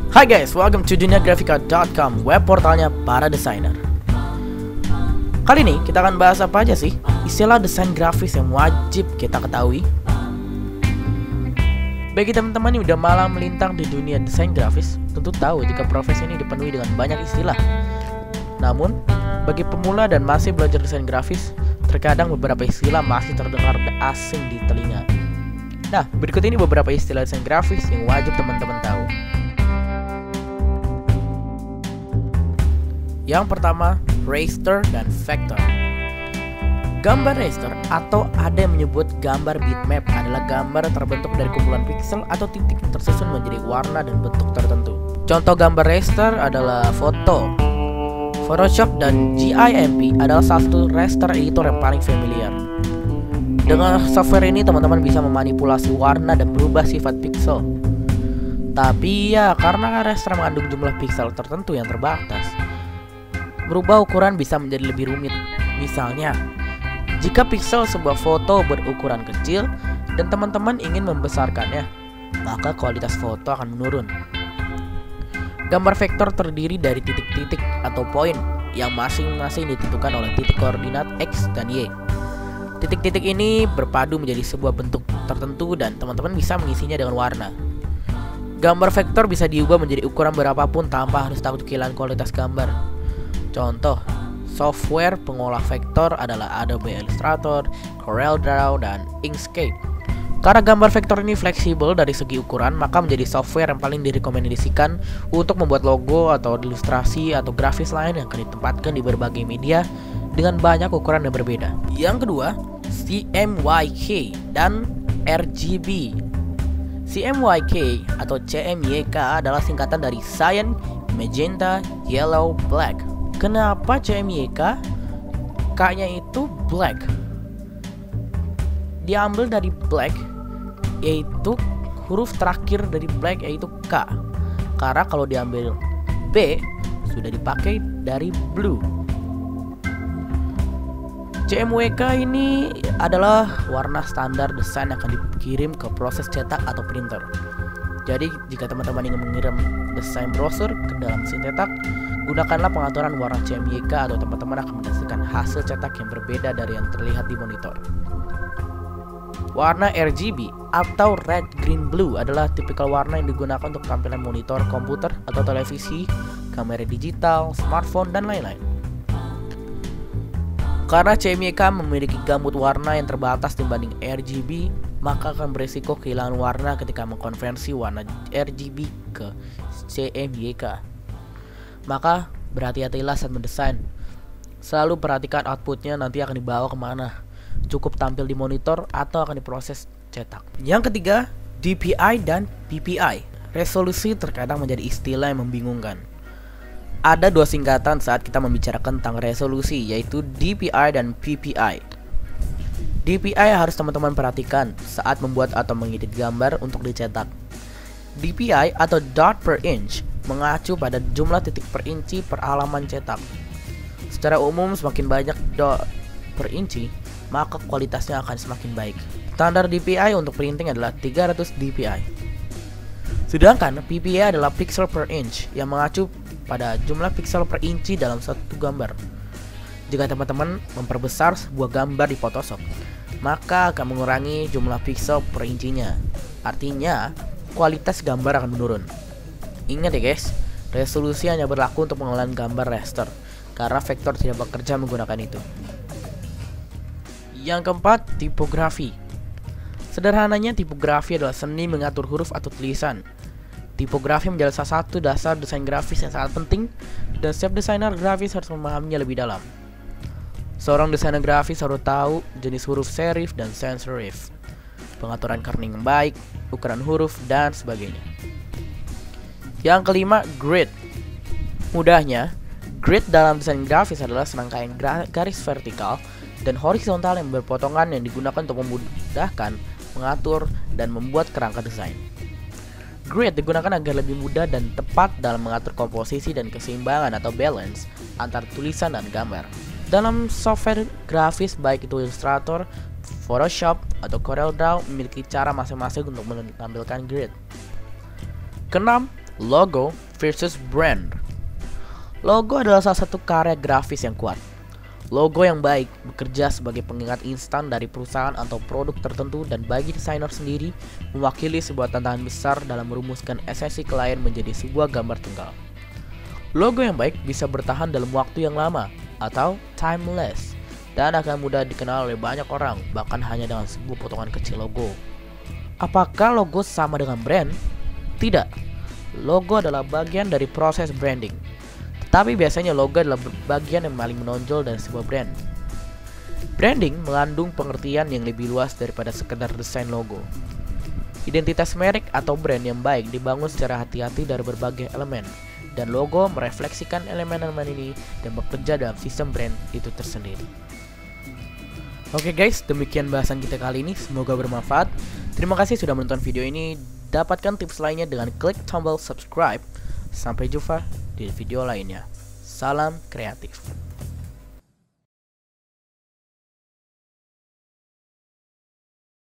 Hai guys, welcome to duniagrafika.com, web portalnya para desainer. Kali ini kita akan bahas apa aja sih istilah desain grafis yang wajib kita ketahui. Bagi teman-teman yang udah malang melintang di dunia desain grafis, tentu tahu jika profesi ini dipenuhi dengan banyak istilah. Namun, bagi pemula dan masih belajar desain grafis, terkadang beberapa istilah masih terdengar asing di telinga. Nah, berikut ini beberapa istilah desain grafis yang wajib teman-teman tahu. Yang pertama, raster dan vector. Gambar raster atau ada yang menyebut gambar bitmap adalah gambar terbentuk dari kumpulan piksel atau titik yang tersusun menjadi warna dan bentuk tertentu. Contoh gambar raster adalah foto. Photoshop dan GIMP adalah salah satu raster editor yang paling familiar. Dengan software ini teman-teman bisa memanipulasi warna dan berubah sifat piksel. Tapi ya, karena raster mengandung jumlah piksel tertentu yang terbatas, berubah ukuran bisa menjadi lebih rumit. Misalnya, jika piksel sebuah foto berukuran kecil dan teman-teman ingin membesarkannya, maka kualitas foto akan menurun. Gambar vektor terdiri dari titik-titik atau poin yang masing-masing ditentukan oleh titik koordinat X dan Y. Titik-titik ini berpadu menjadi sebuah bentuk tertentu dan teman-teman bisa mengisinya dengan warna. Gambar vektor bisa diubah menjadi ukuran berapapun tanpa harus takut kehilangan kualitas gambar. Contoh, software pengolah vektor adalah Adobe Illustrator, CorelDRAW, dan Inkscape. Karena gambar vektor ini fleksibel dari segi ukuran, maka menjadi software yang paling direkomendasikan untuk membuat logo atau ilustrasi atau grafis lain yang akan ditempatkan di berbagai media dengan banyak ukuran yang berbeda. Yang kedua, CMYK dan RGB. CMYK atau CMYK adalah singkatan dari Cyan, Magenta, Yellow, Black. Kenapa CMYK? K-nya itu black. Diambil dari black, yaitu huruf terakhir dari black yaitu K. Karena kalau diambil B, sudah dipakai dari blue. CMYK ini adalah warna standar desain yang akan dikirim ke proses cetak atau printer. Jadi jika teman-teman ingin mengirim desain brosur ke dalam mesin cetak, gunakanlah pengaturan warna CMYK atau teman-teman akan mendapatkan hasil cetak yang berbeda dari yang terlihat di monitor. Warna RGB atau red, green, blue adalah tipikal warna yang digunakan untuk tampilan monitor komputer atau televisi, kamera digital, smartphone, dan lain-lain. Karena CMYK memiliki gamut warna yang terbatas dibanding RGB, maka akan beresiko kehilangan warna ketika mengkonversi warna RGB ke CMYK. Maka berhati-hatilah saat mendesain. Selalu perhatikan outputnya nanti akan dibawa kemana. Cukup tampil di monitor atau akan diproses cetak. Yang ketiga, DPI dan PPI. Resolusi terkadang menjadi istilah yang membingungkan. Ada dua singkatan saat kita membicarakan tentang resolusi, yaitu DPI dan PPI. DPI harus teman-teman perhatikan saat membuat atau mengedit gambar untuk dicetak. DPI atau dot per inch mengacu pada jumlah titik per inci per halaman cetak. Secara umum semakin banyak dot per inci, maka kualitasnya akan semakin baik. Standar DPI untuk printing adalah 300 DPI. Sedangkan PPI adalah pixel per inch yang mengacu pada jumlah pixel per inci dalam satu gambar. Jika teman-teman memperbesar sebuah gambar di Photoshop, maka akan mengurangi jumlah pixel per incinya. Artinya, kualitas gambar akan menurun. Ingat ya guys, resolusi hanya berlaku untuk pengolahan gambar raster, karena vektor tidak bekerja menggunakan itu. Yang keempat, tipografi. Sederhananya, tipografi adalah seni mengatur huruf atau tulisan. Tipografi menjadi salah satu dasar desain grafis yang sangat penting, dan setiap desainer grafis harus memahaminya lebih dalam. Seorang desainer grafis harus tahu jenis huruf serif dan sans serif, pengaturan kerning yang baik, ukuran huruf, dan sebagainya. Yang kelima, grid. Mudahnya, grid dalam desain grafis adalah serangkaian garis vertikal dan horizontal yang berpotongan yang digunakan untuk memudahkan mengatur dan membuat kerangka desain. Grid digunakan agar lebih mudah dan tepat dalam mengatur komposisi dan keseimbangan atau balance antara tulisan dan gambar. Dalam software grafis baik itu Illustrator, Photoshop, atau CorelDRAW memiliki cara masing-masing untuk menampilkan grid. Keenam, Logo versus brand. Logo adalah salah satu karya grafis yang kuat. Logo yang baik bekerja sebagai pengingat instan dari perusahaan atau produk tertentu, dan bagi desainer sendiri mewakili sebuah tantangan besar dalam merumuskan esensi klien menjadi sebuah gambar tunggal. Logo yang baik bisa bertahan dalam waktu yang lama atau timeless dan akan mudah dikenal oleh banyak orang, bahkan hanya dengan sebuah potongan kecil logo. Apakah logo sama dengan brand? Tidak. Logo adalah bagian dari proses branding, tetapi biasanya logo adalah bagian yang paling menonjol dari sebuah brand. Branding mengandung pengertian yang lebih luas daripada sekedar desain logo. Identitas merek atau brand yang baik dibangun secara hati-hati dari berbagai elemen, dan logo merefleksikan elemen-elemen ini dan bekerja dalam sistem brand itu tersendiri. Oke guys, demikian bahasan kita kali ini, semoga bermanfaat. Terima kasih sudah menonton video ini. Dapatkan tips lainnya dengan klik tombol subscribe. Sampai jumpa di video lainnya. Salam kreatif.